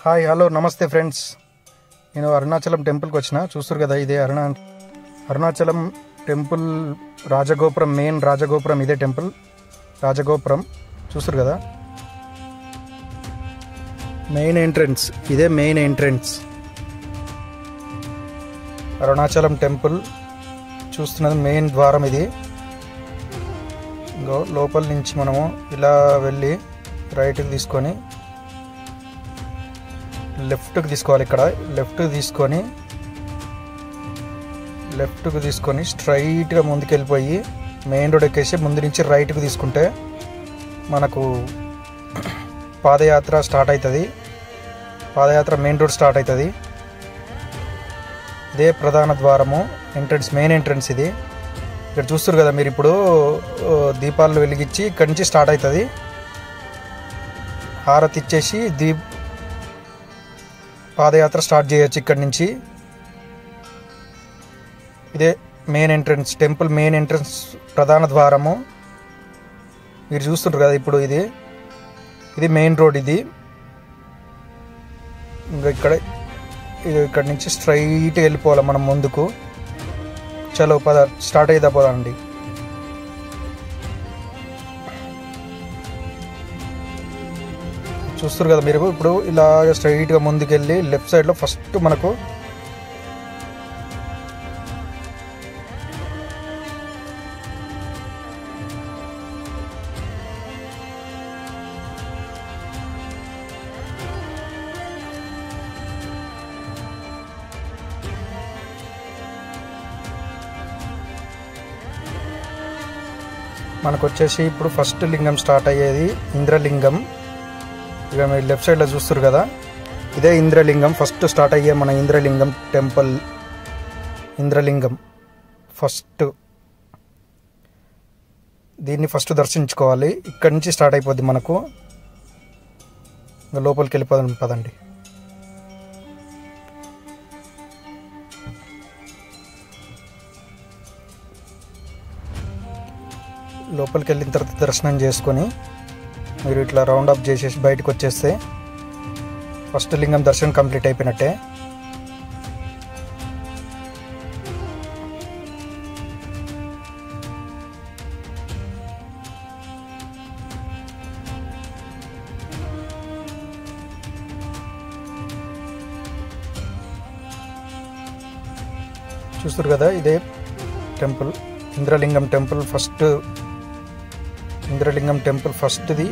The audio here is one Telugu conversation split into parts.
హాయ్ హలో నమస్తే ఫ్రెండ్స్, నేను అరుణాచలం టెంపుల్కి వచ్చిన. చూస్తారు కదా, ఇదే అరుణాచలం టెంపుల్ రాజగోపురం, మెయిన్ రాజగోపురం ఇదే టెంపుల్ రాజగోపురం. చూస్తారు కదా, మెయిన్ ఎంట్రన్స్ ఇదే, మెయిన్ ఎంట్రన్స్ అరుణాచలం టెంపుల్. చూస్తున్నది మెయిన్ ద్వారం ఇది. ఇంకో లోపల నుంచి మనము ఇలా వెళ్ళి రైట్కి తీసుకొని లెఫ్ట్కి తీసుకోవాలి. ఇక్కడ లెఫ్ట్కి తీసుకొని స్ట్రైట్గా ముందుకు వెళ్ళిపోయి మెయిన్ రోడ్ ఎక్కేసి ముందు నుంచి రైట్కి తీసుకుంటే మనకు పాదయాత్ర స్టార్ట్ అవుతుంది. పాదయాత్ర మెయిన్ రోడ్ స్టార్ట్ అవుతుంది. ఇదే ప్రధాన ద్వారము, ఎంట్రన్స్, మెయిన్ ఎంట్రన్స్ ఇది. ఇక్కడ చూస్తారు కదా మీరు, ఇప్పుడు దీపాలు వెలిగించి ఇక్కడి నుంచి స్టార్ట్ అవుతుంది. హారతి ఇచ్చేసి పాదయాత్ర స్టార్ట్ చేయొచ్చు ఇక్కడి నుంచి. ఇదే main entrance, temple main entrance ప్రధాన ద్వారము. మీరు చూస్తుంటారు కదా ఇప్పుడు, ఇది మెయిన్ రోడ్ ఇది. ఇంకా ఇక్కడి నుంచి స్ట్రైట్గా వెళ్ళిపోవాలి మనం ముందుకు. చలో స్టార్ట్ అయితే పోదండి. చూస్తారు కదా మీరు, ఇప్పుడు ఇలాగ స్ట్రైట్గా ముందుకెళ్ళి లెఫ్ట్ సైడ్లో ఫస్ట్ మనకు వచ్చేసి ఇప్పుడు ఫస్ట్ లింగం స్టార్ట్ అయ్యేది ఇంద్రలింగం. ఇక మీరు లెఫ్ట్ సైడ్లో చూస్తారు కదా, ఇదే ఇంద్రలింగం ఫస్ట్ స్టార్ట్ అయ్యే మన ఇంద్రలింగం టెంపుల్. ఇంద్రలింగం ఫస్ట్, దీన్ని ఫస్ట్ దర్శించుకోవాలి. ఇక్కడి నుంచి స్టార్ట్ అయిపోద్ది మనకు. లోపలికి వెళ్ళిపోదాం పదండి. లోపలికి వెళ్ళిన తర్వాత దర్శనం చేసుకొని మీరు ఇట్లా రౌండ్ అప్ చేసేసి బయటకు వచ్చేస్తే ఫస్ట్ లింగం దర్శనం కంప్లీట్ అయిపోయినట్టే. చూస్తారు కదా, ఇదే temple Indralingam temple. Indralingam temple ఫస్ట్ది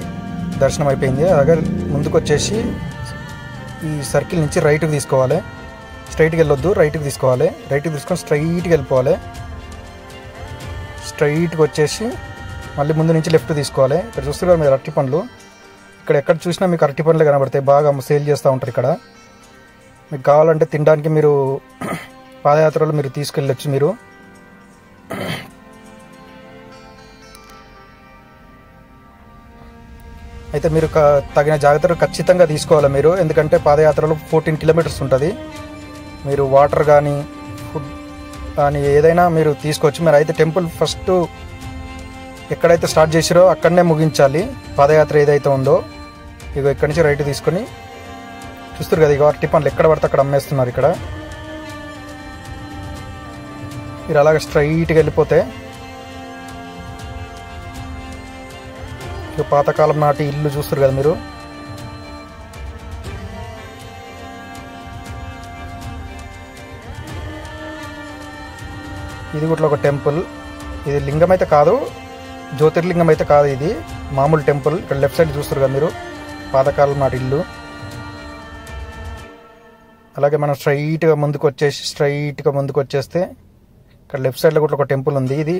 దర్శనం అయిపోయింది. అలాగే ముందుకు వచ్చేసి ఈ సర్కిల్ నుంచి రైట్కి తీసుకోవాలి. స్ట్రైట్కి వెళ్ళొద్దు, రైట్కి తీసుకోవాలి. రైట్కి తీసుకొని స్ట్రైట్కి వెళ్ళిపోవాలి. స్ట్రైట్కి వచ్చేసి మళ్ళీ ముందు నుంచి లెఫ్ట్ తీసుకోవాలి. ఇక్కడ చూస్తున్నారు మీరు అరటి పండ్లు. ఇక్కడ ఎక్కడ చూసినా మీకు అరటి పండ్లు కనబడతాయి, బాగా సేల్ చేస్తూ ఉంటారు ఇక్కడ. మీకు కావాలంటే తినడానికి మీరు పాదయాత్రలో మీరు తీసుకెళ్ళొచ్చు. మీరు అయితే మీరు తగిన జాగ్రత్తలు ఖచ్చితంగా తీసుకోవాలి మీరు. ఎందుకంటే పాదయాత్రలో 14 కిలోమీటర్స్ ఉంటుంది. మీరు వాటర్ కానీ ఫుడ్ కానీ ఏదైనా మీరు తీసుకోవచ్చు. మీరు అయితే టెంపుల్ ఫస్ట్ ఎక్కడైతే స్టార్ట్ చేసారో అక్కడనే ముగించాలి పాదయాత్ర ఏదైతే ఉందో. ఇక ఇక్కడి నుంచి రైట్ తీసుకొని చూస్తారు కదా, ఇక అరటి పండ్లు ఎక్కడ పడితే అక్కడ అమ్మేస్తున్నారు. ఇక్కడ మీరు అలాగ స్ట్రైట్గా వెళ్ళిపోతే పాతకాలం నాటి ఇల్లు చూస్తారు కదా మీరు. ఇది కూడా ఒక టెంపుల్. ఇది లింగం అయితే కాదు, జ్యోతిర్లింగం అయితే కాదు, ఇది మామూలు టెంపుల్. ఇక్కడ లెఫ్ట్ సైడ్ చూస్తారు కదా మీరు, పాతకాలం నాటి ఇల్లు. అలాగే మనం స్ట్రైట్గా ముందుకు వచ్చేస్తే ఇక్కడ లెఫ్ట్ సైడ్లో కూడా ఒక టెంపుల్ ఉంది. ఇది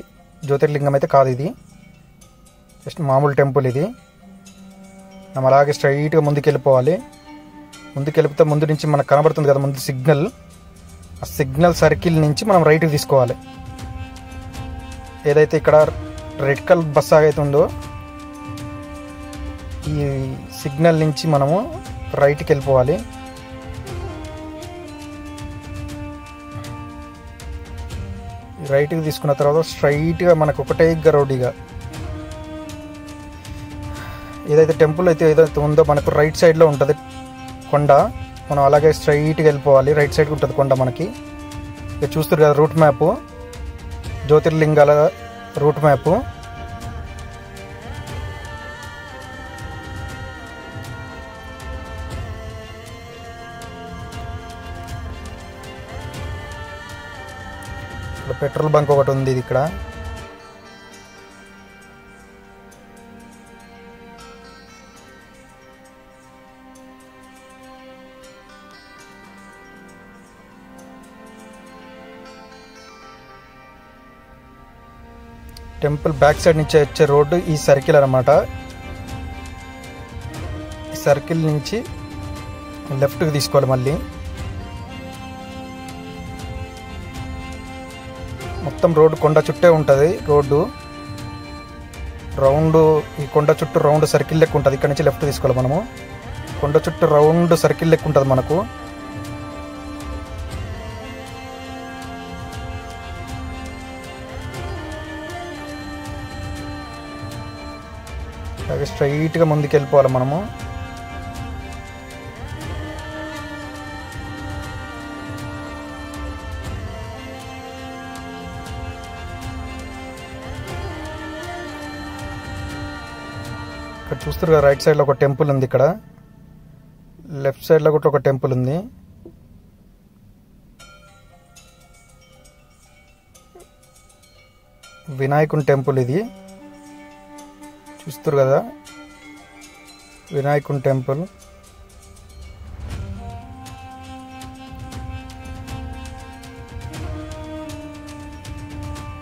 జ్యోతిర్లింగం అయితే కాదు, ఇది జస్ట్ మామూలు టెంపుల్ ఇది. మనం అలాగే స్ట్రైట్గా ముందుకు వెళ్ళిపోవాలి. ముందుకు వెళ్ళిపోతే ముందు నుంచి మనకు కనబడుతుంది కదా ముందు సిగ్నల్, ఆ సిగ్నల్ సర్కిల్ నుంచి మనం రైట్కి తీసుకోవాలి. ఏదైతే ఇక్కడ రెడ్ కలర్ బస్ ఆగైతే ఉందో ఈ సిగ్నల్ నుంచి మనము రైట్కి వెళ్ళిపోవాలి. రైట్కి తీసుకున్న తర్వాత స్ట్రైట్గా మనకు ఒకటే రోడ్డుగా ఏదైతే టెంపుల్ అయితే ఏదైతే ఉందో మనకు రైట్ సైడ్లో ఉంటుంది కొండ. మనం అలాగే స్ట్రైట్గా వెళ్ళిపోవాలి. రైట్ సైడ్కి ఉంటుంది కొండ మనకి. ఇక చూస్తారు కదా రూట్ మ్యాప్, జ్యోతిర్లింగాల రూట్ మ్యాప్. ఇక్కడ పెట్రోల్ బంక్ ఒకటి ఉంది ఇది ఇక్కడ. టెంపుల్ బ్యాక్ సైడ్ నుంచి వచ్చే రోడ్డు ఈ సర్కిల్ అన్నమాట. ఈ సర్కిల్ నుంచి లెఫ్ట్కి తీసుకోవాలి. మళ్ళీ మొత్తం రోడ్డు కొండ చుట్టే ఉంటుంది. రోడ్డు రౌండ్, ఈ కొండ చుట్టూ రౌండ్ సర్కిల్ లెక్క ఉంటుంది. ఇక్కడ నుంచి లెఫ్ట్ తీసుకోవాలి మనము. కొండ చుట్టూ రౌండ్ సర్కిల్ లెక్క ఉంటుంది మనకు. అలాగే స్ట్రైట్గా ముందుకు వెళ్ళిపోవాలి మనము. ఇక్కడ చూస్తారు కదా రైట్ సైడ్లో ఒక టెంపుల్ ఉంది. ఇక్కడ లెఫ్ట్ సైడ్లో కూడా ఒక టెంపుల్ ఉంది. వినాయకుని టెంపుల్ ఇది. చూస్తారు కదా వినాయకుని టెంపుల్.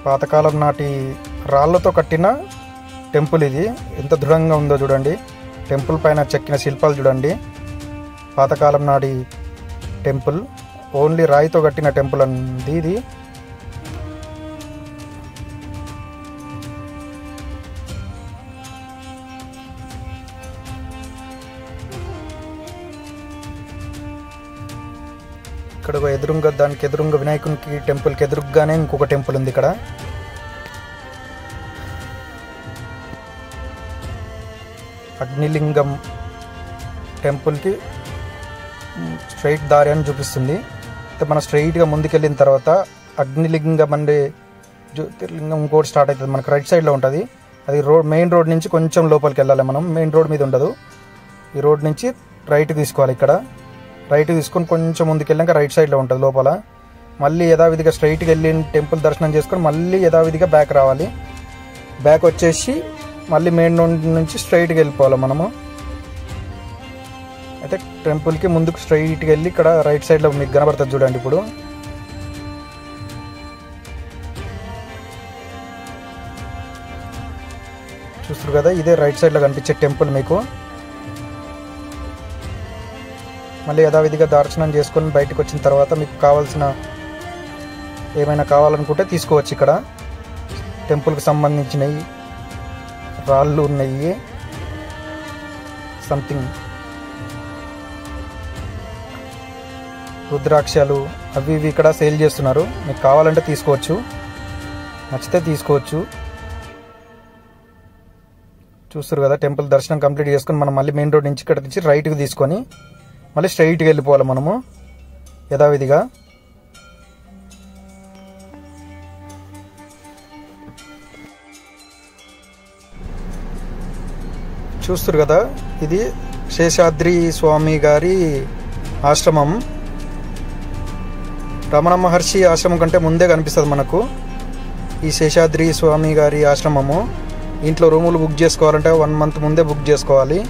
పాతకాలం నాటి రాళ్లతో కట్టిన టెంపుల్ ఇది. ఎంత దృఢంగా ఉందో చూడండి. టెంపుల్ పైన చెక్కిన శిల్పాలు చూడండి. పాతకాలం నాటి టెంపుల్, ఓన్లీ రాయితో కట్టిన టెంపుల్ అంది ఇది. ఇక్కడ ఎదురుగా, దానికి ఎదురుగా వినాయకునికి టెంపుల్కి ఎదురుగానే ఇంకొక టెంపుల్ ఉంది. ఇక్కడ అగ్నిలింగం టెంపుల్కి స్ట్రైట్ దారి అని చూపిస్తుంది. అయితే మనం స్ట్రైట్గా ముందుకెళ్ళిన తర్వాత అగ్నిలింగం అంటే జ్యోతిర్లింగం ఇంకోటి స్టార్ట్ అవుతుంది మనకు. రైట్ సైడ్లో ఉంటుంది అది. మెయిన్ రోడ్ నుంచి కొంచెం లోపలికి వెళ్ళాలి మనం. మెయిన్ రోడ్ మీద ఉండదు. ఈ రోడ్ నుంచి రైట్ తీసుకోవాలి. ఇక్కడ రైట్ తీసుకొని కొంచెం ముందుకు వెళ్ళాక రైట్ సైడ్లో ఉంటుంది లోపల. మళ్ళీ యథావిధిగా స్ట్రైట్కి వెళ్ళి టెంపుల్ దర్శనం చేసుకొని మళ్ళీ యథావిధిగా బ్యాక్ రావాలి. బ్యాక్ వచ్చేసి మళ్ళీ మెయిన్ రోడ్ నుంచి స్ట్రైట్గా వెళ్ళిపోవాలి మనము. అయితే టెంపుల్కి ముందుకు స్ట్రైట్గా వెళ్ళి ఇక్కడ రైట్ సైడ్లో మీకు కనబడుతుంది చూడండి. ఇప్పుడు చూస్తారు కదా ఇదే రైట్ సైడ్లో కనిపించే టెంపుల్ మీకు. మళ్ళీ యథావిధిగా దర్శనం చేసుకొని బయటకు వచ్చిన తర్వాత మీకు కావాల్సిన ఏమైనా కావాలనుకుంటే తీసుకోవచ్చు. ఇక్కడ టెంపుల్కి సంబంధించినవి రాళ్ళు ఉన్నాయి, సంథింగ్ రుద్రాక్షలు అవి ఇవి ఇక్కడ సేల్ చేస్తున్నారు. మీకు కావాలంటే తీసుకోవచ్చు, నచ్చితే తీసుకోవచ్చు. చూస్తారు కదా టెంపుల్ దర్శనం కంప్లీట్ చేసుకొని మనం మళ్ళీ మెయిన్ రోడ్ నుంచి ఇక్కడ నుంచి రైట్కి తీసుకొని మళ్ళీ స్ట్రైట్గా వెళ్ళిపోవాలి మనము యథావిధిగా. చూస్తారు కదా ఇది శేషాద్రి స్వామి గారి ఆశ్రమం. రమణ మహర్షి ఆశ్రమం కంటే ముందే కనిపిస్తుంది మనకు ఈ శేషాద్రి స్వామి గారి ఆశ్రమము. ఇంట్లో రూములు బుక్ చేసుకోవాలంటే 1 month ముందే బుక్ చేసుకోవాలి.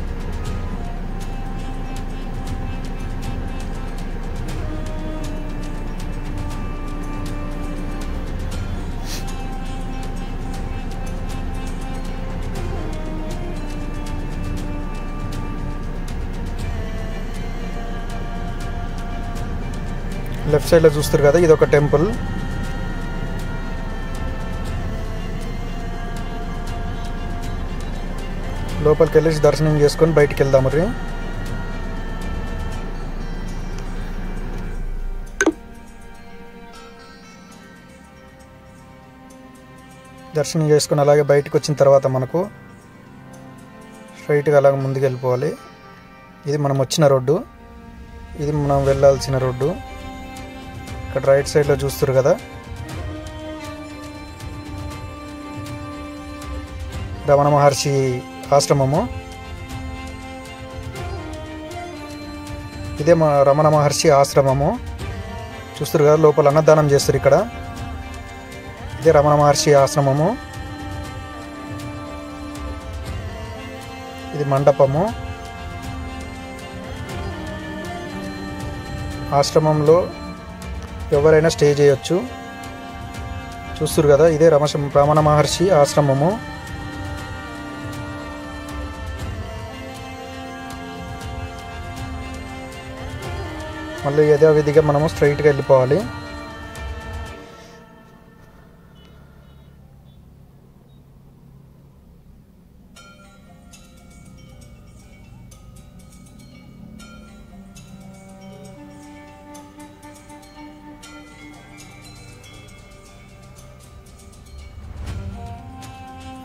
లెఫ్ట్ సైడ్లో చూస్తారు కదా ఇది ఒక టెంపుల్. లోపలికి వెళ్ళేసి దర్శనం చేసుకొని బయటికి వెళ్దాం. మరి దర్శనం చేసుకొని అలాగే బయటకు వచ్చిన తర్వాత మనకు స్ట్రైట్గా అలాగే ముందుకు వెళ్ళిపోవాలి. ఇది మనం వచ్చిన రోడ్డు. ఇది మనం వెళ్ళాల్సిన రోడ్డు. ఇక్కడ రైట్ సైడ్లో చూస్తారు కదా, రమణ మహర్షి ఆశ్రమము. ఇదే మా రమణ మహర్షి ఆశ్రమము. చూస్తారు కదా, లోపల అన్నదానం చేస్తారు ఇక్కడ. ఇదే రమణ మహర్షి ఆశ్రమము. ఇది మండపము. ఆశ్రమంలో ఎవరైనా స్టే చేయొచ్చు. చూస్తారు కదా, ఇదే రమణ మహర్షి ఆశ్రమము. మళ్ళీ యథావిధిగా మనము స్ట్రైట్గా వెళ్ళిపోవాలి.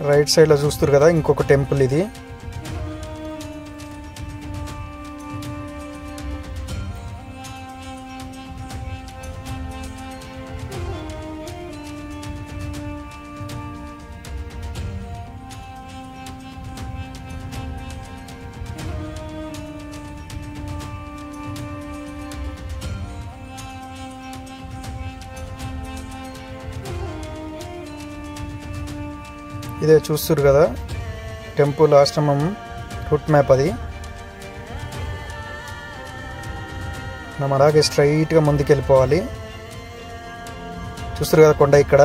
రైట్ సైడ్లో చూస్తారు కదా, ఇంకొక టెంపుల్ ఇది. ఇదే చూస్తారు కదా టెంపుల్, ఆశ్రమం రూట్ మ్యాప్ అది. మనం అలాగే స్ట్రైట్గా ముందుకు వెళ్ళిపోవాలి. చూస్తారు కదా కొండ, ఇక్కడ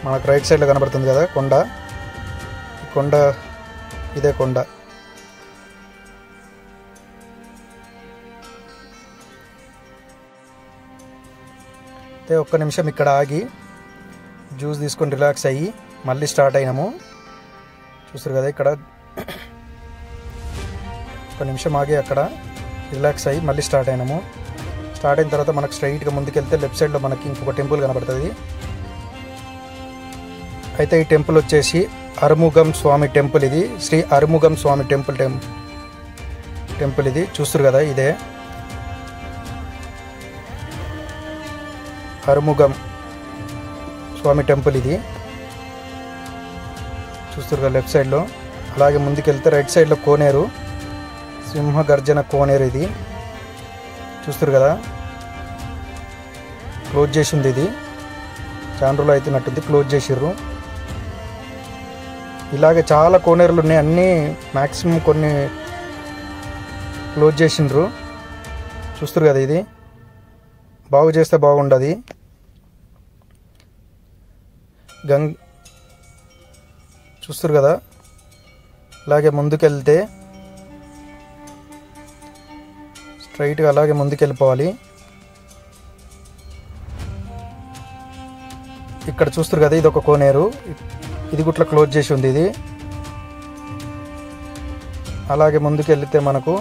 మనకు రైట్ సైడ్లో కనబడుతుంది కదా కొండ. కొండ ఇదే కొండ. అయితే ఒక్క నిమిషం ఇక్కడ ఆగి జ్యూస్ తీసుకొని రిలాక్స్ అయ్యి మళ్ళీ స్టార్ట్ అయినాము. చూస్తారు కదా, ఇక్కడ ఒక నిమిషం ఆగి అక్కడ రిలాక్స్ అయ్యి మళ్ళీ స్టార్ట్ అయినాము. స్టార్ట్ అయిన తర్వాత మనకు స్ట్రైట్గా ముందుకెళ్తే లెఫ్ట్ సైడ్లో మనకి ఇంకొక టెంపుల్ కనబడుతుంది. అయితే ఈ టెంపుల్ వచ్చేసి అరుముగం స్వామి టెంపుల్. ఇది శ్రీ అరుముగం స్వామి టెంపుల్ ఇది. చూస్తారు కదా, ఇదే అరుముగం స్వామి టెంపుల్ ఇది. చూస్తారు కదా లెఫ్ట్ సైడ్లో. అలాగే ముందుకెళ్తే రైట్ సైడ్లో కోనేరు, సింహ గర్జన కోనేరు ఇది. చూస్తారు కదా, క్లోజ్ చేసి ఉంది. ఇది చాలా రోజులు అవుతున్నట్టుంది, క్లోజ్ చేసిర్రు. ఇలాగే చాలా కోనేరులు ఉన్నాయి, అన్నీ మ్యాక్సిమం కొన్ని క్లోజ్ చేసిండ్రు. చూస్తారు కదా, ఇది బాగు చేస్తే బాగుండదు. చూస్తారు కదా, అలాగే ముందుకెళ్తే స్ట్రైట్గా అలాగే ముందుకెళ్ళిపోవాలి. ఇక్కడ చూస్తారు కదా, ఇది ఒక కోనేరు, ఇది గుట్ల క్లోజ్ చేసి ఉంది. ఇది అలాగే ముందుకెళ్తే మనకు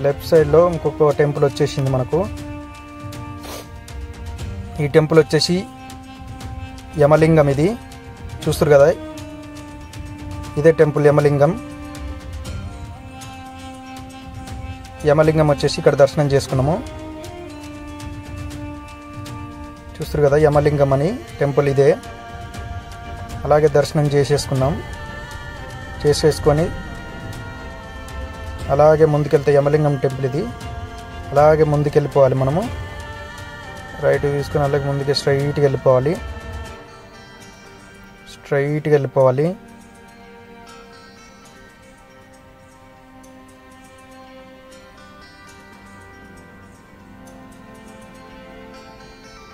లెఫ్ట్ సైడ్లో ఇంకొక టెంపుల్ వచ్చేసింది మనకు. ఈ టెంపుల్ వచ్చేసి యమలింగం ఇది. చూస్తారు కదా, ఇదే టెంపుల్ యమలింగం. యమలింగం వచ్చేసి ఇక్కడ దర్శనం చేసుకున్నాము. చూస్తారు కదా, యమలింగం అని టెంపుల్ ఇదే. అలాగే దర్శనం చేసేసుకొని అలాగే ముందుకెళ్తే యమలింగం టెంపుల్ ఇది. అలాగే ముందుకెళ్ళిపోవాలి మనము. రైట్ తీసుకొని అలాగే ముందుకు స్ట్రైట్గా వెళ్ళిపోవాలి.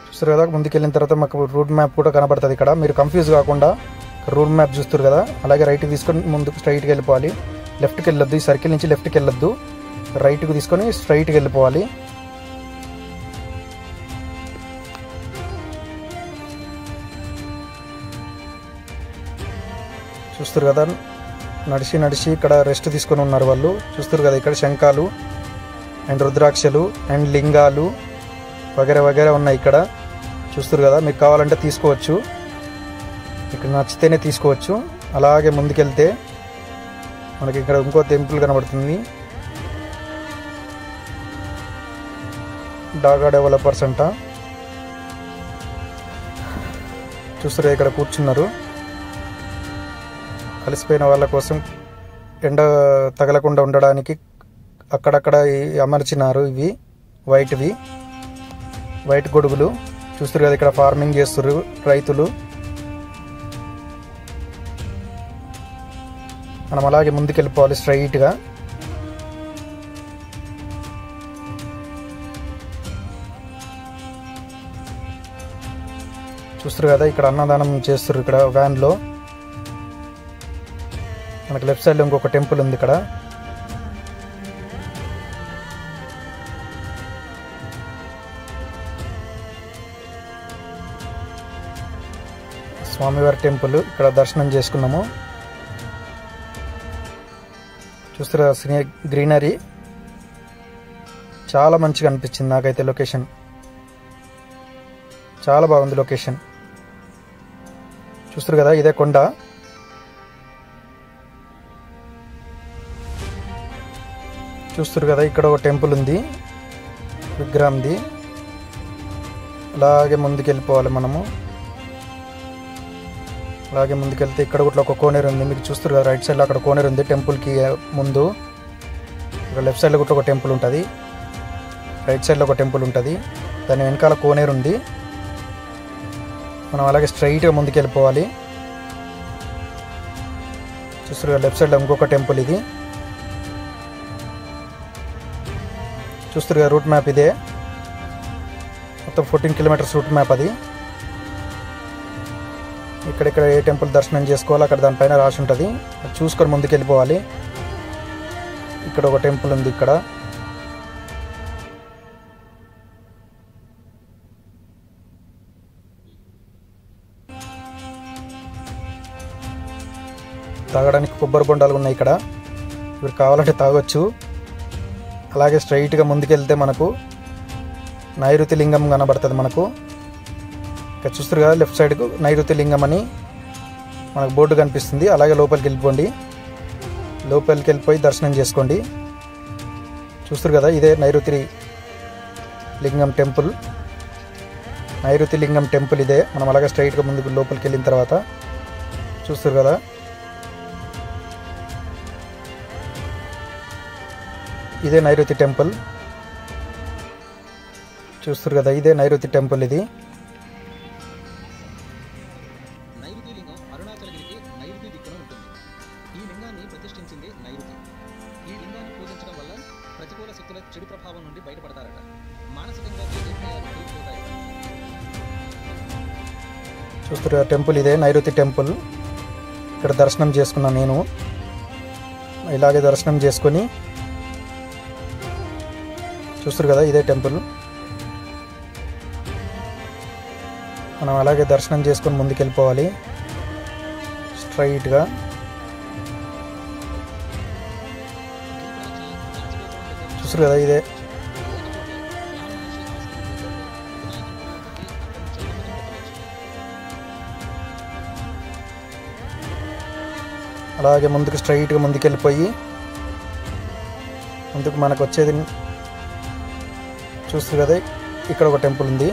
చూస్తారు కదా, ముందుకెళ్ళిన తర్వాత మాకు రూట్ మ్యాప్ కూడా కనబడుతుంది ఇక్కడ. మీరు కన్ఫ్యూజ్ కాకుండా రూట్ మ్యాప్ చూస్తారు కదా, అలాగే రైట్ తీసుకొని ముందుకు స్ట్రైట్గా వెళ్ళిపోవాలి. లెఫ్ట్కి వెళ్ళొద్దు, ఈ సర్కిల్ నుంచి లెఫ్ట్కి వెళ్ళొద్దు, రైట్కి తీసుకొని స్ట్రైట్గా వెళ్ళిపోవాలి. చూస్తారు కదా, నడిచి ఇక్కడ రెస్ట్ తీసుకొని ఉన్నారు వాళ్ళు. చూస్తారు కదా, ఇక్కడ శంఖాలు అండ్ రుద్రాక్షలు అండ్ లింగాలు వగేరా ఉన్నాయి ఇక్కడ. చూస్తారు కదా, మీకు కావాలంటే తీసుకోవచ్చు, ఇక్కడ నచ్చితేనే తీసుకోవచ్చు. అలాగే ముందుకెళ్తే మనకి ఇక్కడ ఇంకో టెంపుల్ కనబడుతుంది. డాగా డెవలపర్స్ అంట. చూస్తారు ఇక్కడ కూర్చున్నారు. కలిసిపోయిన వాళ్ళ కోసం ఎండ తగలకుండా ఉండడానికి అక్కడక్కడ అమర్చినారు. ఇవి వైట్ గొడుగులు. చూస్తారు కదా ఇక్కడ ఫార్మింగ్ చేస్తారు రైతులు. మనం అలాగే ముందుకెళ్ళిపోవాలి స్ట్రైట్గా. చూస్తారు కదా ఇక్కడ అన్నదానం చేస్తారు. ఇక్కడ వ్యాన్లో మనకు లెఫ్ట్ సైడ్లో ఇంకొక టెంపుల్ ఉంది. ఇక్కడ స్వామివారి టెంపుల్. ఇక్కడ దర్శనం చేసుకున్నాము. చూస్తారా గ్రీనరీ చాలా మంచిగా అనిపించింది నాకైతే. లొకేషన్ చాలా బాగుంది. లొకేషన్ చూస్తారు కదా ఇదే కొండ. చూస్తారు కదా ఇక్కడ ఒక టెంపుల్ ఉంది విగ్రహంది. అలాగే ముందుకెళ్ళిపోవాలి మనము. అలాగే ముందుకెళ్తే ఇక్కడ కూడా ఒక కోనేరు ఉంది. మీకు చూస్తారు కదా రైట్ సైడ్లో అక్కడ కోనేరు ఉంది టెంపుల్కి ముందు. ఇక్కడ లెఫ్ట్ సైడ్లో కూడా ఒక టెంపుల్ ఉంటుంది. రైట్ సైడ్లో ఒక టెంపుల్ ఉంటుంది. దాని వెనకాల కోనేరు ఉంది. మనం అలాగే స్ట్రైట్గా ముందుకెళ్ళిపోవాలి. చూస్తారు కదా లెఫ్ట్ సైడ్లో ఇంకొక టెంపుల్ ఇది. చూస్తారు కదా రూట్ మ్యాప్ ఇదే. మొత్తం 14 కిలోమీటర్స్ రూట్ మ్యాప్ అది. ఇక్కడిక్కడ ఏ టెంపుల్ దర్శనం చేసుకోవాలో అక్కడ దానిపైన రాసి ఉంటుంది. అది చూసుకొని ముందుకెళ్ళిపోవాలి. ఇక్కడ ఒక టెంపుల్ ఉంది. ఇక్కడ తాగడానికి కొబ్బరి బొండాలు ఉన్నాయి. ఇక్కడ మీరు కావాలంటే తాగొచ్చు. అలాగే స్ట్రైట్గా ముందుకెళ్తే మనకు నైరుతి లింగం కనబడుతుంది మనకు. ఇక్కడ చూస్తారు కదా లెఫ్ట్ సైడ్కు నైరుతి లింగం అని మనకు బోర్డు కనిపిస్తుంది. అలాగే లోపలికి వెళ్ళిపోండి. లోపలికి వెళ్ళిపోయి దర్శనం చేసుకోండి. చూస్తారు కదా ఇదే నైరుతి లింగం టెంపుల్. నైరుతి లింగం టెంపుల్ ఇదే. మనం అలాగే స్ట్రైట్గా ముందుకు లోపలికి వెళ్ళిన తర్వాత చూస్తారు కదా ఇదే నైరుతి టెంపుల్. చూస్తారు కదా ఇదే నైరుతి టెంపుల్ ఇది. నైరుతి లింగం అరుణాచలగిరికి నైరుతి దిక్కున ఉంటుంది. ఈ లింగాన్ని ప్రతిష్ఠించింది నైరుతి. ఈ లింగాన్ని పూజించడం వల్ల ప్రతికూల శక్తుల చెడు ప్రభావం నుండి బయటపడతారట. మానసికంగా చేసే క్రియలు తీరిపోతాయట. చూస్తారు కదా టెంపుల్ ఇదే నైరుతి టెంపుల్. ఇక్కడ దర్శనం చేసుకున్నాను నేను. ఇలాగే దర్శనం చేసుకొని చూస్తారు కదా ఇదే టెంపుల్. మనం అలాగే దర్శనం చేసుకొని ముందుకెళ్ళిపోవాలి స్ట్రైట్గా. చూస్తారు కదా ఇదే. అలాగే ముందుకు స్ట్రైట్గా ముందుకెళ్ళిపోయి ముందుకు మనకు వచ్చేది చూస్తారు కదా ఇక్కడ ఒక టెంపుల్ ఉంది.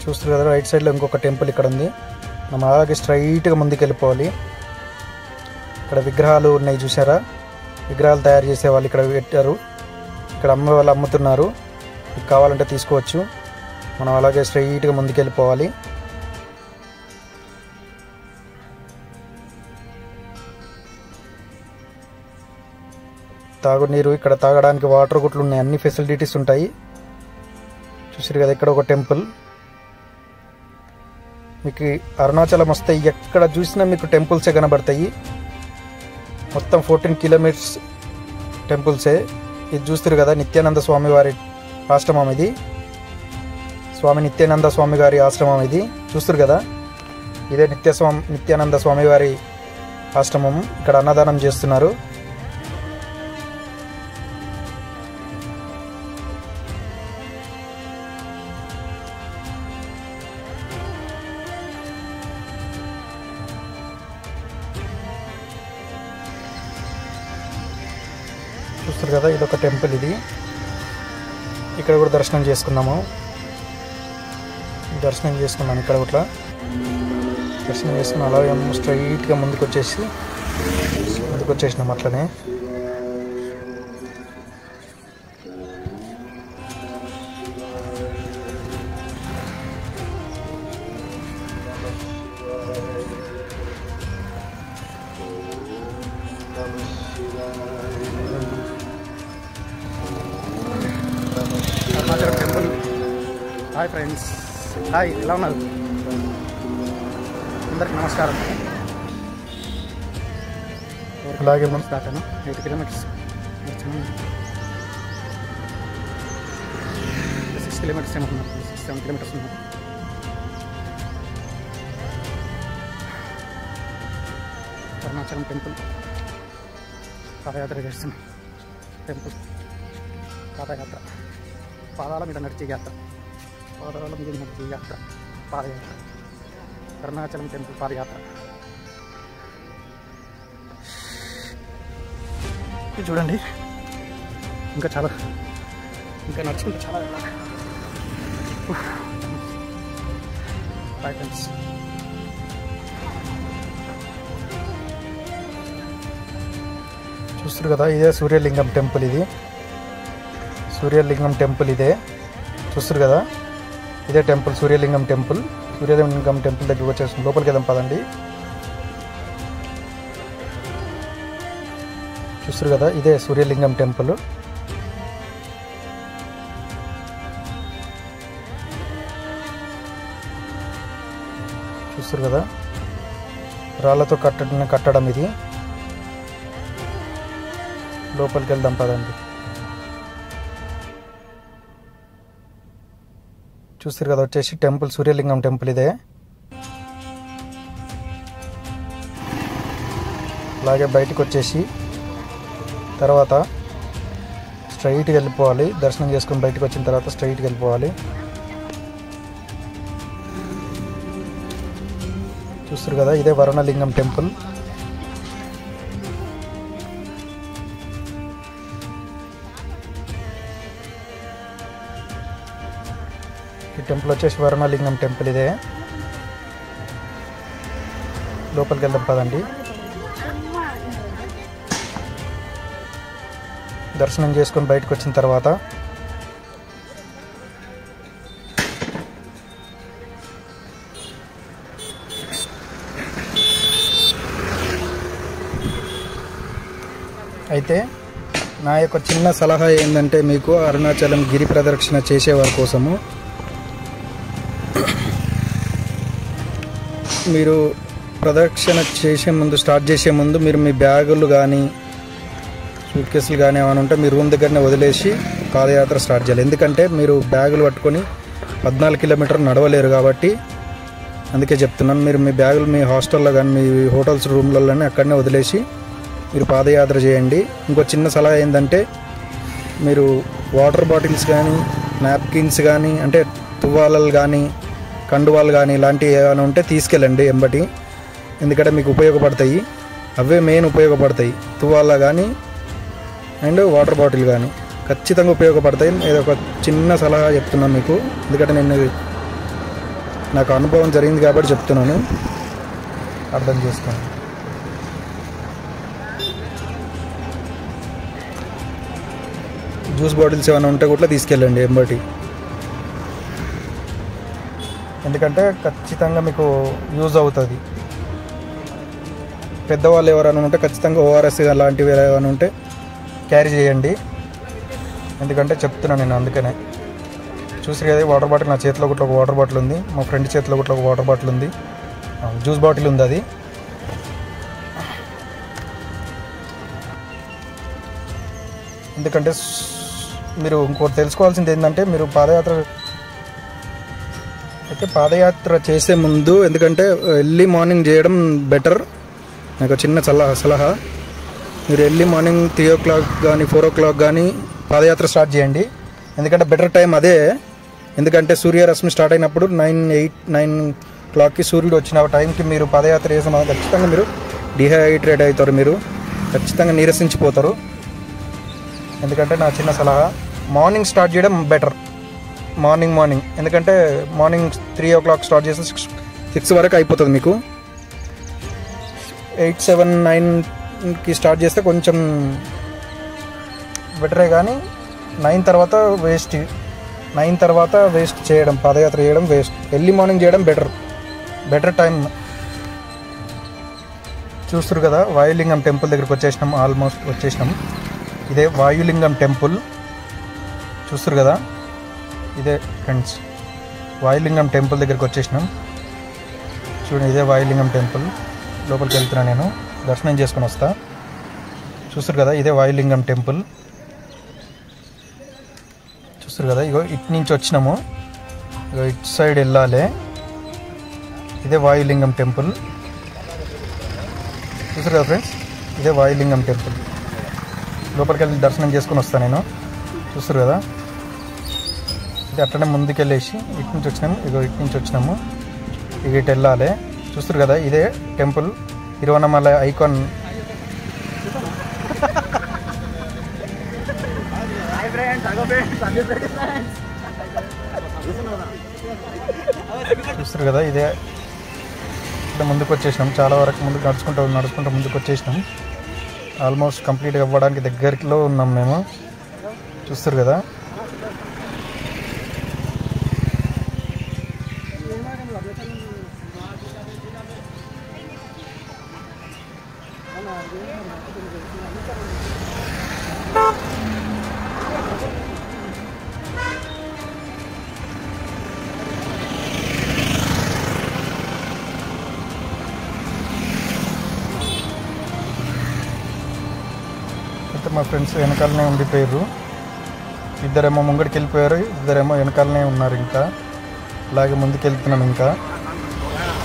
చూస్తారు కదా రైట్ సైడ్లో ఇంకొక టెంపుల్ ఇక్కడ ఉంది. మనం అలాగే స్ట్రైట్గా ముందుకు వెళ్ళిపోవాలి. ఇక్కడ విగ్రహాలు ఉన్నాయి చూసారా. విగ్రహాలు తయారు చేసేవాళ్ళు ఇక్కడ పెట్టారు. ఇక్కడ అమ్మే వాళ్ళు అమ్ముతున్నారు. మీకు కావాలంటే తీసుకోవచ్చు. మనం అలాగే స్ట్రైట్గా ముందుకు వెళ్ళిపోవాలి. తాగునీరు ఇక్కడ తాగడానికి వాటర్ గుట్లు ఉన్నాయి. అన్ని ఫెసిలిటీస్ ఉంటాయి. చూసారు కదా ఇక్కడ ఒక టెంపుల్. మీకు అరుణాచలం వస్తే ఎక్కడ చూసినా మీకు టెంపుల్సే కనబడతాయి. మొత్తం 14 కిలోమీటర్స్ టెంపుల్సే. ఇది చూస్తారు కదా నిత్యానంద స్వామి వారి ఆశ్రమం ఇది. స్వామి నిత్యానంద స్వామి గారి ఆశ్రమం ఇది. చూస్తారు కదా, ఇదే నిత్యానంద స్వామి వారి ఆశ్రమం. ఇక్కడ అన్నదానం చేస్తున్నారు. చూస్తారు కదా, ఇదొక టెంపుల్. ఇది ఇక్కడ కూడా దర్శనం చేసుకున్నాము. దర్శనం చేసుకున్నాను ఇక్కడ కూడా దర్శనం చేసుకుని అలాగే స్ట్రైట్గా ముందుకు వచ్చేసినాం అట్లనే. Arunachalam temple. Hi friends, hi, ఎలా ఉన్నారు? అందరికి నమస్కారం. అలాగే స్టార్ట్ 8 కిలోమీటర్స్ 6 కిలోమీటర్స్ ఏమన్నా 6-7 కిలోమీటర్స్ ఉన్నారు. అరుణాచలం టెంపుల్ పాదయాత్ర చేస్తున్నాం. టెంపుల్ పాదయాత్ర, పాదాల మీద నడిచే యాత్ర, పాదాల మీద నడిచే యాత్ర, పాదయాత్ర. అరుణాచలం టెంపుల్ పాదయాత్ర. ఇది చూడండి, ఇంకా నడుచుకుంటే చాలా వెళ్ళాలి. Bye friends. చూస్తారు కదా, ఇదే సూర్యలింగం టెంపుల్. ఇది సూర్యలింగం టెంపుల్ ఇదే. చూస్తారు కదా, ఇదే టెంపుల్, సూర్యలింగం టెంపుల్. సూర్యలింగం టెంపుల్ దగ్గరికి వచ్చేసి లోపలికి వెళ్దాం పదండి. చూస్తారు కదా, ఇదే సూర్యలింగం టెంపుల్. చూస్తారు కదా, రాళ్లతో కట్టడం ఇది. లోపలికి వెళ్దాం పదండి. చూస్తారు కదా, వచ్చేసి టెంపుల్, సూర్యలింగం టెంపుల్ ఇదే. అలాగే బయటకు వచ్చేసి తర్వాత స్ట్రైట్గా వెళ్ళిపోవాలి. దర్శనం చేసుకుని బయటకు వచ్చిన తర్వాత స్ట్రైట్గా వెళ్ళిపోవాలి. చూస్తారు కదా, ఇదే వరుణలింగం టెంపుల్. ఈ టెంపుల్ వచ్చేసి వరుణలింగం టెంపుల్ ఇదే. లోపలికి వెళ్దాం పదండి. దర్శనం చేసుకొని బయటకు వచ్చిన తర్వాత అయితే నా యొక్క చిన్న సలహా ఏంటంటే, మీకు అరుణాచలం గిరి ప్రదక్షిణ చేసేవారి కోసము మీరు ప్రదక్షిణ స్టార్ట్ చేసే ముందు మీరు మీ బ్యాగులు కానీ సూట్ కేసులు కానీ ఏమైనా ఉంటే మీ రూమ్ దగ్గరనే వదిలేసి పాదయాత్ర స్టార్ట్ చేయాలి. ఎందుకంటే మీరు బ్యాగులు పట్టుకొని 14 కిలోమీటర్లు నడవలేరు కాబట్టి అందుకే చెప్తున్నాను. మీరు మీ బ్యాగులు మీ హాస్టల్లో కానీ మీ హోటల్స్ రూమ్లలోనే అక్కడనే వదిలేసి మీరు పాదయాత్ర చేయండి. ఇంకో చిన్న సలహా ఏంటంటే, మీరు వాటర్ బాటిల్స్ కానీ నాప్కిన్స్ కానీ అంటే తువ్వాలలు కానీ కండువాలు కానీ ఇలాంటివి ఏమైనా ఉంటే తీసుకెళ్ళండి ఎంబటి. ఎందుకంటే మీకు ఉపయోగపడతాయి. అవే మెయిన్ ఉపయోగపడతాయి. తువ్వాల కానీ అండ్ వాటర్ బాటిల్ కానీ ఖచ్చితంగా ఉపయోగపడతాయి. ఏదో ఒక చిన్న సలహా చెప్తున్నాను మీకు. ఎందుకంటే నాకు అనుభవం జరిగింది కాబట్టి చెప్తున్నాను, అర్థం చేసుకోండి. జ్యూస్ బాటిల్స్ ఏమైనా ఉంటే కూడా తీసుకెళ్ళండి ఎంబటి. ఎందుకంటే ఖచ్చితంగా మీకు యూజ్ అవుతుంది. పెద్దవాళ్ళు ఎవరైనా ఉంటే ఖచ్చితంగా ఓఆర్ఎస్ అలాంటివి ఏమైనా ఉంటే క్యారీ చేయండి. ఎందుకంటే చెప్తున్నాను నేను అందుకనే. చూసి కదా, వాటర్ బాటిల్ నా చేతిలో కూడా ఒక వాటర్ బాటిల్ ఉంది, మా ఫ్రెండ్ చేతిలో కూడా ఒక వాటర్ బాటిల్ ఉంది, జ్యూస్ బాటిల్ ఉంది. అది ఎందుకంటే మీరు ఇంకోటి తెలుసుకోవాల్సింది ఏంటంటే, మీరు పాదయాత్ర చేసే ముందు, ఎందుకంటే ఎర్లీ మార్నింగ్ చేయడం బెటర్. నాకు చిన్న సలహా, మీరు ఎర్లీ మార్నింగ్ 3 o'clock కానీ 4 o'clock కానీ పాదయాత్ర స్టార్ట్ చేయండి. ఎందుకంటే బెటర్ టైం అదే. ఎందుకంటే సూర్యరశ్మి స్టార్ట్ అయినప్పుడు 9 o'clockకి సూర్యుడు వచ్చిన టైంకి మీరు పాదయాత్ర చేసిన ఖచ్చితంగా మీరు డిహైడ్రేట్ అవుతారు, మీరు ఖచ్చితంగా నీరసించిపోతారు. ఎందుకంటే నా చిన్న సలహా, మార్నింగ్ స్టార్ట్ చేయడం బెటర్. మార్నింగ్ ఎందుకంటే మార్నింగ్ 3 o'clock స్టార్ట్ చేస్తే 6 వరకు అయిపోతుంది మీకు. 8, 7, 9కి స్టార్ట్ చేస్తే కొంచెం బెటరే, కానీ 9 తర్వాత వేస్ట్ చేయడం, పాదయాత్ర చేయడం వేస్ట్. ఎర్లీ మార్నింగ్ చేయడం బెటర్ టైం. చూస్తారు కదా, వాయులింగం టెంపుల్ దగ్గరికి వచ్చేసినాం, ఆల్మోస్ట్ వచ్చేసినాం. ఇదే వాయులింగం టెంపుల్, చూస్తారు కదా, ఇదే ఫ్రెండ్స్ వాయులింగం టెంపుల్ దగ్గరికి వచ్చేసినాం. చూడండి, ఇదే వాయులింగం టెంపుల్. లోపలికి వెళ్తున్నా, నేను దర్శనం చేసుకుని వస్తా. చూస్తారు కదా, ఇదే వాయులింగం టెంపుల్. చూస్తారు కదా, ఇగో ఇటు నుంచి వచ్చినాము, ఇగో ఇటు సైడ్ వెళ్ళాలి. ఇదే వాయులింగం టెంపుల్. చూస్తారు కదా ఫ్రెండ్స్, ఇదే వాయులింగం టెంపుల్. లోపలికి వెళ్ళి దర్శనం చేసుకుని వస్తాను నేను. చూస్తారు కదా, ఇది అట్లనే ముందుకెళ్ళేసి ఇటు నుంచి వచ్చినాము, ఇగో ఇటు నుంచి వచ్చినాము, ఇక ఇటు వెళ్ళాలి. చూస్తారు కదా, ఇదే టెంపుల్, తిరువన్నమల ఐకాన్. చూస్తారు కదా, ఇదే ఇక్కడ ముందుకు వచ్చేసినాం. చాలా వరకు ముందుకు నడుచుకుంటూ ముందుకు వచ్చేసినాం. ఆల్మోస్ట్ కంప్లీట్గా అవ్వడానికి దగ్గరలో ఉన్నాం మేము. చూస్తారు కదా, మా ఫ్రెండ్స్ వెనకాలనే ఉండిపోయారు. ఇద్దరేమో ముంగడికి వెళ్ళిపోయారు, ఇద్దరేమో వెనకాలనే ఉన్నారు. ఇంకా అలాగే ముందుకు వెళ్తున్నాం. ఇంకా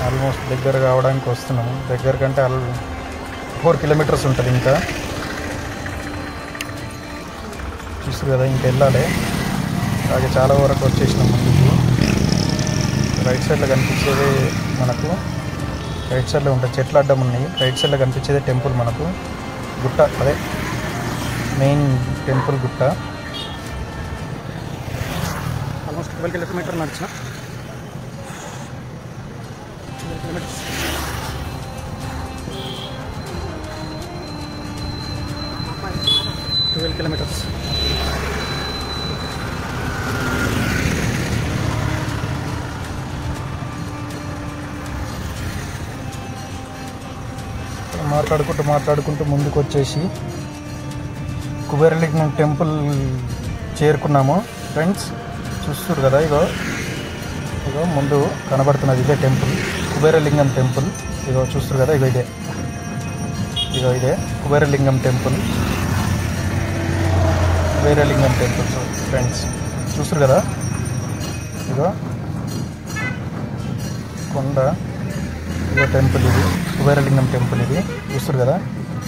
ఆల్మోస్ట్ దగ్గర కావడానికి వస్తున్నాము. దగ్గర కంటే 4 kilometers ఉంటుంది ఇంకా. చూస్తారు కదా, ఇంకా వెళ్ళాలి. అలాగే చాలా వరకు వచ్చేసినాం ముందుకు. రైట్ సైడ్లో కనిపించేది మనకు, రైట్ సైడ్లో ఉంటాయి చెట్లు అడ్డం ఉన్నాయి. రైట్ సైడ్లో కనిపించేది టెంపుల్ మనకు, గుట్ట, అదే మెయిన్ టెంపుల్ గుట్ట. ఆల్మోస్ట్ 12 kilometers నడిచిన. 12 kilometers. మాట్లాడుకుంటూ ముందుకు వచ్చేసి కుబేరలింగం టెంపుల్ చేరుకున్నాము ఫ్రెండ్స్. చూస్తారు కదా, ఇగో ముందు కనబడుతున్నది ఇదే టెంపుల్, కుబేరలింగం టెంపుల్. ఇగో చూస్తారు కదా, ఇదే కుబేరలింగం టెంపుల్ ఫ్రెండ్స్. చూస్తారు కదా, ఇగో కొండ, ఇగో టెంపుల్, ఇది కుబేరలింగం టెంపుల్. ఇది చూస్తారు కదా,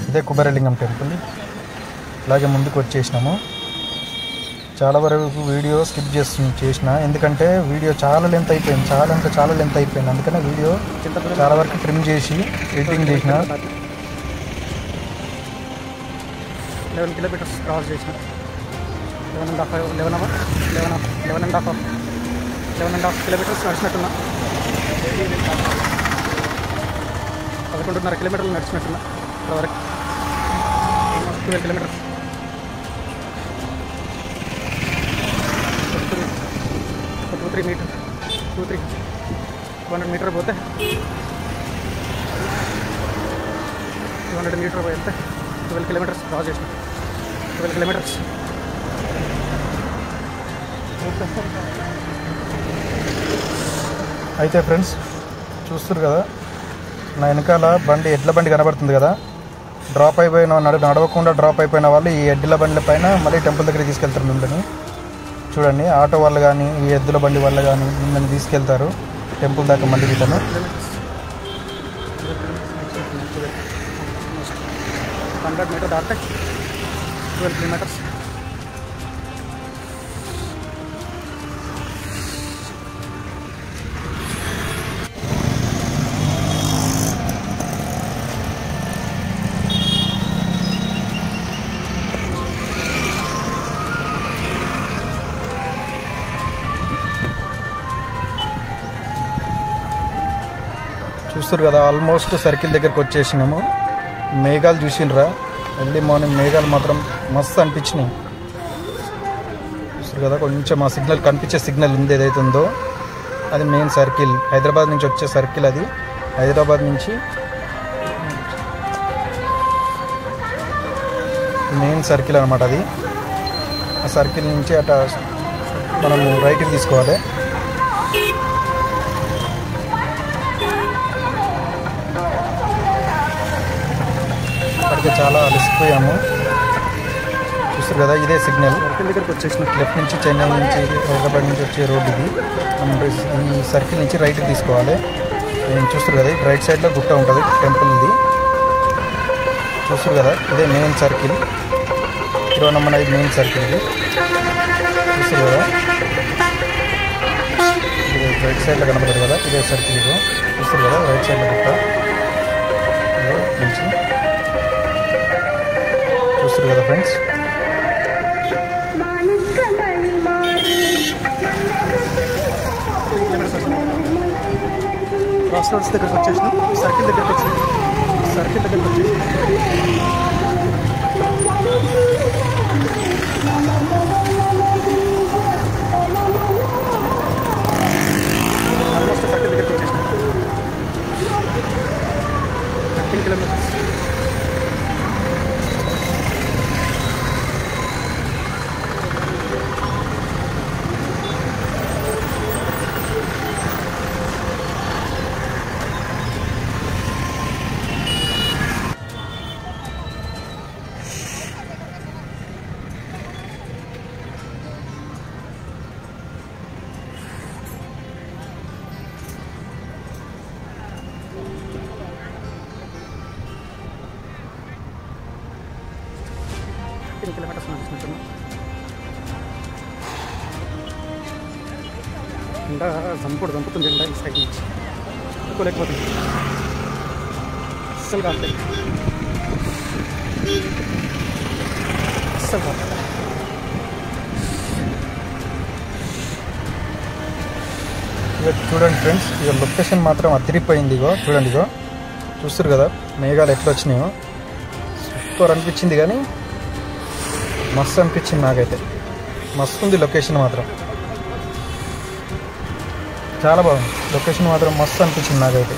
ఇదే కుబేరలింగం టెంపుల్. అలాగే ముందుకు వచ్చేసినాము. చాలా వరకు వీడియో స్కిప్ చేసిన, ఎందుకంటే వీడియో చాలా లెంత్ అయిపోయింది, చాలా లెంత్ అయిపోయింది. అందుకనే వీడియో చాలా వరకు ట్రిమ్ చేసి ఎడిటింగ్ చేసిన. 11 kilometers క్రాస్ చేసిన. 11.5 kilometers నడిచినట్టున్నా. 11.5 kilometers నడిచినట్టున్నా వరకు. 12 kilometers. 200 meter పోతే 200 meter పోతే 12 kilometers క్రాస్ చేసిన. 12 kilometers. అయితే ఫ్రెండ్స్ చూస్తారు కదా, నా వెనకాల ఎడ్ల బండి కనబడుతుంది కదా, డ్రాప్ అయిపోయిన నడవకుండా డ్రాప్ అయిపోయిన వాళ్ళు ఈ ఎద్దుల బండ్ల పైన మళ్ళీ టెంపుల్ దగ్గరికి తీసుకెళ్తారు మిమ్మల్ని. చూడండి, ఆటో వాళ్ళు కానీ ఈ ఎద్దుల బండి వాళ్ళు కానీ మిమ్మల్ని తీసుకెళ్తారు టెంపుల్ దాకా మళ్ళీ రిటర్న్. 100 మీటర్ దాటితే 12 కిలోమీటర్స్. చూస్తారు కదా, ఆల్మోస్ట్ సర్కిల్ దగ్గరకు వచ్చేసినాము. మేఘాలు చూసిండ్రా, ఎర్లీ మార్నింగ్ మేఘాలు మాత్రం మస్తు అనిపించినాయి. చూస్తారు కదా, కొంచెం ఆ సిగ్నల్ కనిపించే సిగ్నల్ ఉంది ఏదైతే ఉందో అది మెయిన్ సర్కిల్. హైదరాబాద్ నుంచి వచ్చే సర్కిల్ అది. హైదరాబాద్ నుంచి మెయిన్ సర్కిల్ అనమాట అది. ఆ సర్కిల్ నుంచి అట మనము రైట్కి తీసుకోవాలి. అక్కడికి చాలా అలసిపోయాము. చూస్తారు కదా, ఇదే సిగ్నల్. సర్కిల్ దగ్గరికి వచ్చేసిన లెఫ్ట్ నుంచి చెన్నై నుంచి హైదరాబాద్ నుంచి వచ్చే రోడ్ ఇది. మనం ఈ సర్కిల్ నుంచి రైట్కి తీసుకోవాలి. నేను చూస్తారు కదా, రైట్ సైడ్లో గుట్ట ఉంటుంది టెంపుల్ ఇది. చూస్తారు కదా, ఇదే main circle. Tiruvannamalai main circle ఇది. చూస్తారు కదా, ఇది రైట్ సైడ్లో కనపడదు కదా, ఇదే సర్కిల్ ఇది. చూస్తారు కదా, రైట్ సైడ్లో గుట్ట నుంచి చూస్తారు కదా ఫ్రెండ్స్. క్రాస్ రోడ్స్ దగ్గరకు వచ్చేసినాం. సర్కిల్ దగ్గరకు వచ్చేసి ఆల్మోస్ట్ సర్కిల్ దగ్గరకు వచ్చేసినాం. 13 కిలోమీటర్స్. కిలోమీటర్స్ నడుచుకుంటున్నాం. ఎండ చంపుతుంది. ఎండ ఈ సైడ్ నుంచి అనుకోలేకపోతుంది. అస్సలు కాదు, అస్సలు కాదు. ఇక చూడండి ఫ్రెండ్స్, ఇక లొకేషన్ మాత్రం అదిరిపోయింది. ఇగో చూడండి, ఇగో చూస్తారు కదా మేఘాలు ఎట్లా వచ్చినాయో. సూపర్ అనిపించింది, కానీ మస్తు అనిపించింది నాకైతే. మస్తు ఉంది లొకేషన్ మాత్రం, చాలా బాగుంది లొకేషన్ మాత్రం. మస్తు అనిపించింది నాకైతే.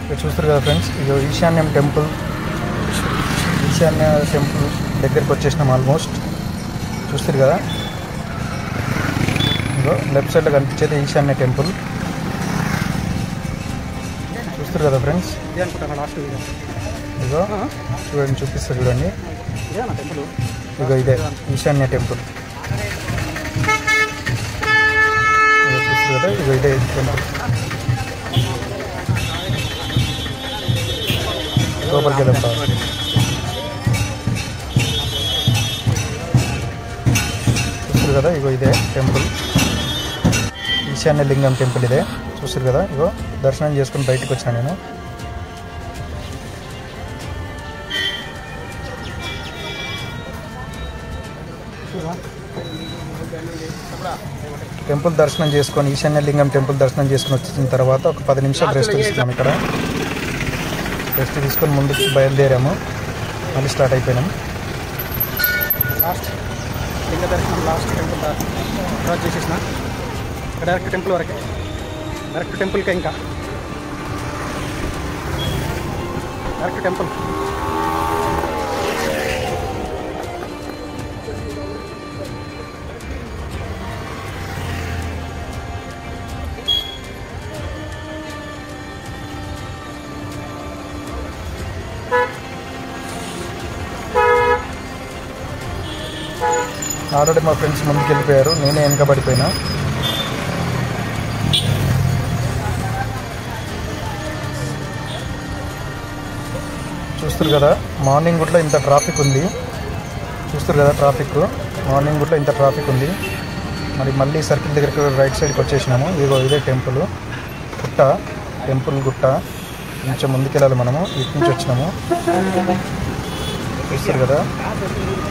ఇక చూస్తారు కదా ఫ్రెండ్స్, ఇక ఈశాన్య టెంపుల్ దగ్గరికి వచ్చేసినాం ఆల్మోస్ట్. చూస్తారు కదా, ఇగో లెఫ్ట్ సైడ్లో కనిపించేది ఈశాన్య టెంపుల్. చూస్తారు కదా ఫ్రెండ్స్, ఇదే అనుకుంటాను లాస్ట్. ఇగో చూడండి, చూపిస్తారు చూడండి. ఇదే నా టెంపుల్. ఇగో ఇదే ఈశాన్య టెంపుల్. ఇగో చూస్తారు కదా, ఇగో ఇదే టెంపుల్. లోపలికి వెళ్దాం. చూస్తారు కదా, ఇగో ఇదే టెంపుల్, ఈశాన్య లింగం టెంపుల్ ఇదే. చూస్తారు కదా, ఇగో దర్శనం చేసుకుని బయటకు వచ్చాను నేను. టెంపుల్ దర్శనం చేసుకొని ఈశాన్య లింగం టెంపుల్ దర్శనం చేసుకుని వచ్చిన తర్వాత ఒక 10 నిమిషాలు రెస్ట్ తీసుకున్నాం. ఇక్కడ రెస్ట్ తీసుకొని ముందుకు బయలుదేరాము. మళ్ళీ స్టార్ట్ అయిపోయినాం. లాస్ట్ లింగ దర్శనం, లాస్ట్ టెంపుల్ క్రాస్ చేసేసిన. డైరెక్ట్ టెంపుల్ వరకే, డైరెక్ట్ టెంపుల్కే. ఇంకా డైరెక్ట్ టెంపుల్. ఆల్రెడీ మా ఫ్రెండ్స్ ముందుకు వెళ్ళిపోయారు, నేనే వెనకబడిపోయినా. చూస్తారు కదా మార్నింగ్ గుట్లో ఇంత ట్రాఫిక్ ఉంది. చూస్తారు కదా ట్రాఫిక్, మార్నింగ్ గుట్లో ఇంత ట్రాఫిక్ ఉంది. మళ్ళీ సర్కిల్ దగ్గరికి రైట్ సైడ్కి వచ్చేసినాము. ఇదిగో ఇదే టెంపుల్ గుట్ట, టెంపుల్ గుట్ట. కొంచెం ముందుకెళ్ళాలి మనము, ఇటు నుంచి వచ్చినాము. చూస్తారు కదా,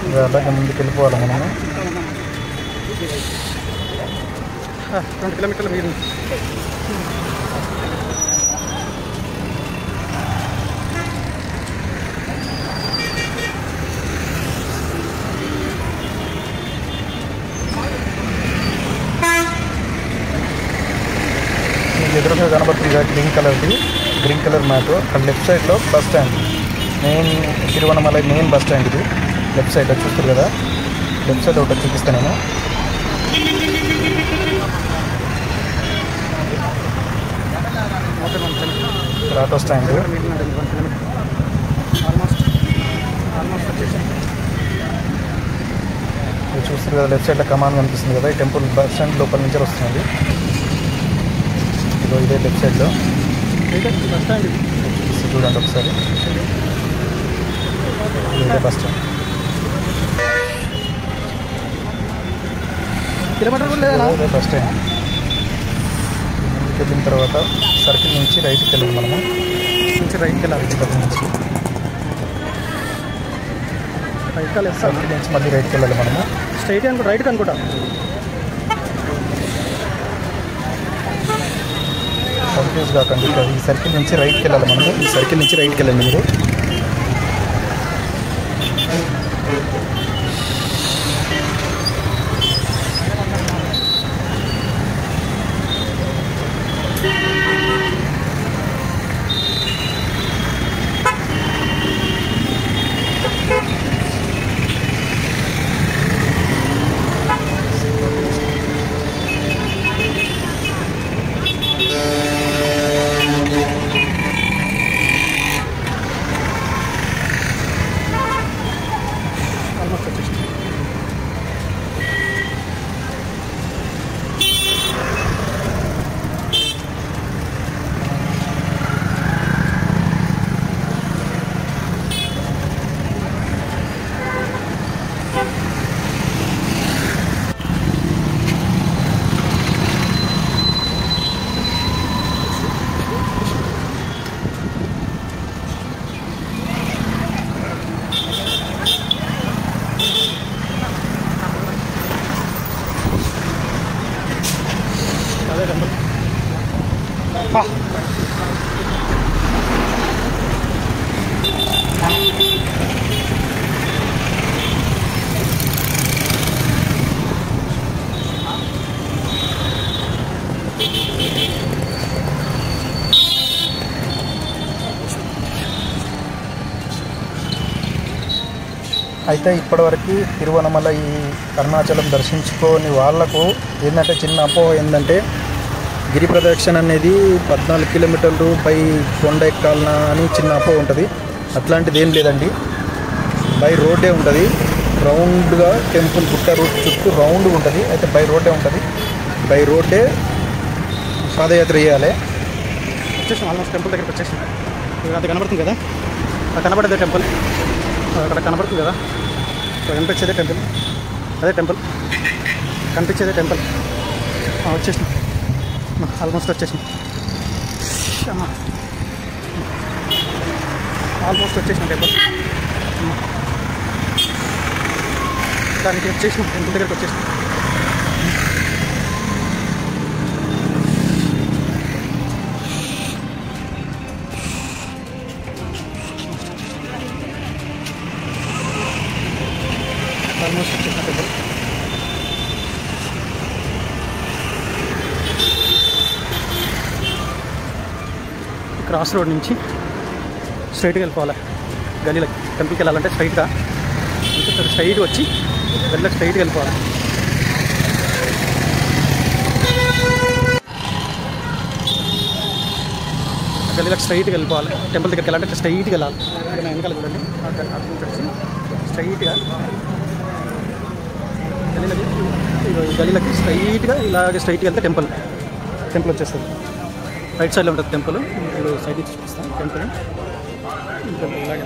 ఇక అలాగే ముందుకు వెళ్ళిపోవాలి మనము. 20 కిలోమీటర్ల మీరు ఎదురుగా కనబడుతుంది గ్రీన్ కలర్ మ్యాప్. అక్కడ లెఫ్ట్ సైడ్లో bus stand, main Tiruvannamalai main bus stand ఇది. లెఫ్ట్ సైడ్ చూస్తారు కదా, లెఫ్ట్ సైడ్ ఒకటి చూపిస్తాను నేను. ఇక్కడ ఆటో స్టాండ్. ఇది చూస్తారు కదా, లెఫ్ట్ సైడ్లో కమాన్ కనిపిస్తుంది కదా, ఈ టెంపుల్ బస్ స్టాండ్ లోపల నుంచి వస్తుంది. ఇదో ఇదే లెఫ్ట్ సైడ్లో బస్ స్టాండ్ చూడండి ఒకసారి, ఇదే బస్ స్టాండ్. కిలోమీటర్ కూడా లేదా? ఇదే బస్ స్టాండ్. ముందుకు వెళ్ళిన తర్వాత సర్కిల్ నుంచి రైట్కి వెళ్ళాలి మనము. రైట్కి వెళ్ళాలి. సర్కిల్ నుంచి రైట్ కాలేదు, సర్కిల్ నుంచి మళ్ళీ రైట్కి వెళ్ళాలి మనము. స్ట్రైట్ అనుకుంటా, రైట్ అనుకుంటా. కన్ఫ్యూజ్ కాకండి, ఈ సర్కిల్ నుంచి రైట్కి వెళ్ళాలి మనము. ఈ సర్కిల్ నుంచి రైట్కి వెళ్ళండి మీరు. అయితే ఇప్పటివరకు తిరువనమలై అరుణాచలం దర్శించుకోని వాళ్ళకు ఏంటంటే చిన్న అపోహ ఏంటంటే గిరి ప్రదక్షిణ అనేది 14 కిలోమీటర్లు పై కొండ ఎక్కాలనా అని చిన్న అపోహ ఉంటుంది. అట్లాంటిది ఏం లేదండి, బై రోడ్డే ఉంటుంది. రౌండ్గా టెంపుల్ గుట్ట రూట్ చుట్టూ రౌండ్గా ఉంటుంది. అయితే బై రోడ్డే ఉంటుంది, బై రోడ్డే పాదయాత్ర చేయాలి. వచ్చేసాం, ఆల్మోస్ట్ టెంపుల్ దగ్గరికి వచ్చేసాం. అది కనబడుతుంది కదా, అది కనబడేదే టెంపుల్, అక్కడ కనబడుతుంది కదా, కనిపించేదే టెంపుల్, అదే టెంపుల్, కనిపించేదే టెంపుల్. వచ్చేసాం, ఆల్మోస్ట్ వచ్చేసాం, ఆల్మోస్ట్ వచ్చేసాం టెంపుల్. దానికి వచ్చేసాం, టెంపుల్ దగ్గరికి వచ్చేసాం. ఆల్మోస్ట్ వచ్చేసిన టెంపుల్. క్రాస్ రోడ్ నుంచి స్ట్రైట్గా వెళ్ళిపోవాలి గలీలకి. టెంపుల్కి వెళ్ళాలంటే స్ట్రైట్గా వచ్చి వెళ్ళకి స్ట్రైట్గా వెళ్ళిపోవాలి. గలీలకు స్ట్రైట్గా వెళ్ళిపోవాలి. టెంపుల్ దగ్గరికి వెళ్ళాలంటే స్ట్రైట్గా వెళ్ళాలి. వెనకాల చూడండి, అక్కడ నుంచి వచ్చి స్ట్రైట్గా గలీలకి ఈ గలీలకి స్ట్రైట్గా ఇలాగే స్ట్రైట్గా వెళ్తే టెంపుల్ వచ్చేస్తుంది. రైట్ సైడ్లో ఉంటుంది టెంపుల్. ఇప్పుడు సైడ్ నుంచి చూపిస్తాను టెంపుల్. ఇలాగే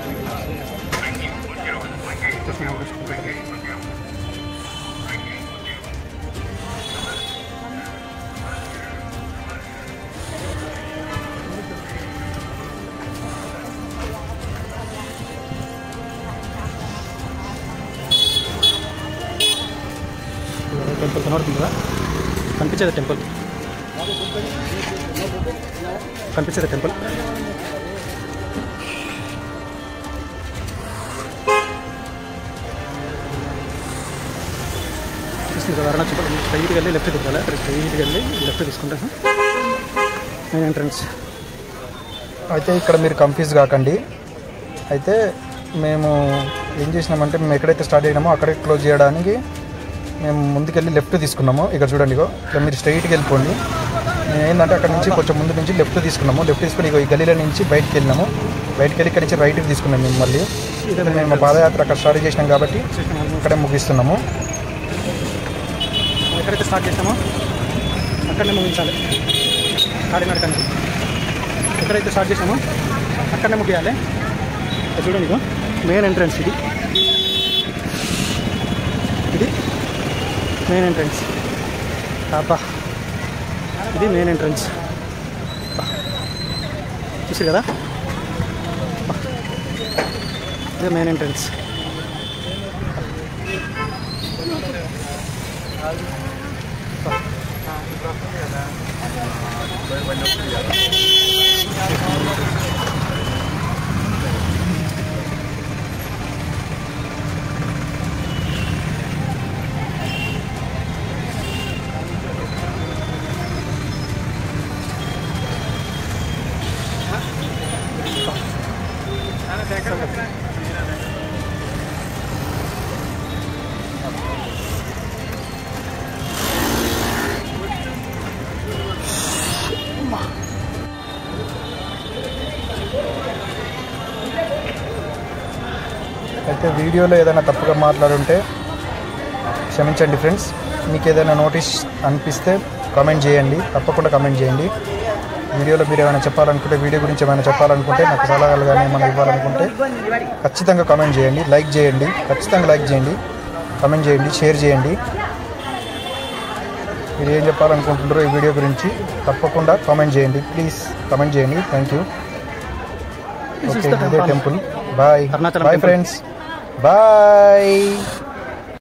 టెంపుల్ కనబడుతుంది కదా, కనిపించేది టెంపుల్. చూస్తుంది కదా అరుణాచల్. స్ట్రైట్గా వెళ్ళి లెఫ్ట్ తిరగాలి. అక్కడ స్ట్రైట్గా వెళ్ళి లెఫ్ట్ తీసుకుంటే మెయిన్ ఎంట్రన్స్. అయితే ఇక్కడ మీరు కన్ఫ్యూజ్ కాకండి. అయితే మేము ఏం చేసినామంటే మేము ఎక్కడైతే స్టార్ట్ అయినామో అక్కడే క్లోజ్ చేయడానికి మేము ముందుకెళ్ళి లెఫ్ట్ తీసుకున్నాము. ఇక్కడ చూడండి, ఇక్కడ మీరు స్ట్రైట్కి వెళ్ళిపోండి. మేము ఏంటంటే అక్కడ నుంచి కొంచెం ముందు నుంచి లెఫ్ట్ తీసుకున్నాము. లెఫ్ట్ తీసుకుని ఈ గలీల నుంచి బయటికి వెళ్ళినాము. బయటికి వెళ్ళి ఇక్కడ నుంచి రైట్కి తీసుకున్నాం మేము. మళ్ళీ మేము మా పాదయాత్ర అక్కడ స్టార్ట్ చేసినాం కాబట్టి ఇక్కడే ముగిస్తున్నాము. ఎక్కడైతే స్టార్ట్ చేసినామో అక్కడనే ముగించాలి. కాకినాడ కానీ ఎక్కడైతే స్టార్ట్ చేసినామో అక్కడనే ముగియాలి. చూడండి, ఇగో మెయిన్ ఎంట్రన్స్. ఇది మెయిన్ ఎంట్రన్స్. అబ్బా, ఇది మెయిన్ ఎంట్రన్స్. చూసారు కదా, ఇది మెయిన్ ఎంట్రన్స్. అయితే వీడియోలో ఏదైనా తప్పుగా మాట్లాడుంటే క్షమించండి ఫ్రెండ్స్. మీకు ఏదైనా నోటీస్ అనిపిస్తే కామెంట్ చేయండి, తప్పకుండా కామెంట్ చేయండి. వీడియోలో మీరు ఏమైనా చెప్పాలనుకుంటే, వీడియో గురించి ఏమైనా చెప్పాలనుకుంటే, నాకు సలహాలు కానీ ఏమైనా ఇవ్వాలనుకుంటే ఖచ్చితంగా కామెంట్ చేయండి. లైక్ చేయండి, ఖచ్చితంగా లైక్ చేయండి, కామెంట్ చేయండి, షేర్ చేయండి. మీరు ఏం చెప్పాలనుకుంటున్నారో ఈ వీడియో గురించి తప్పకుండా కామెంట్ చేయండి. ప్లీజ్ కామెంట్ చేయండి. Thank you. ఓకే, ఇదే temple. Bye Arunachalam bye friends, bye.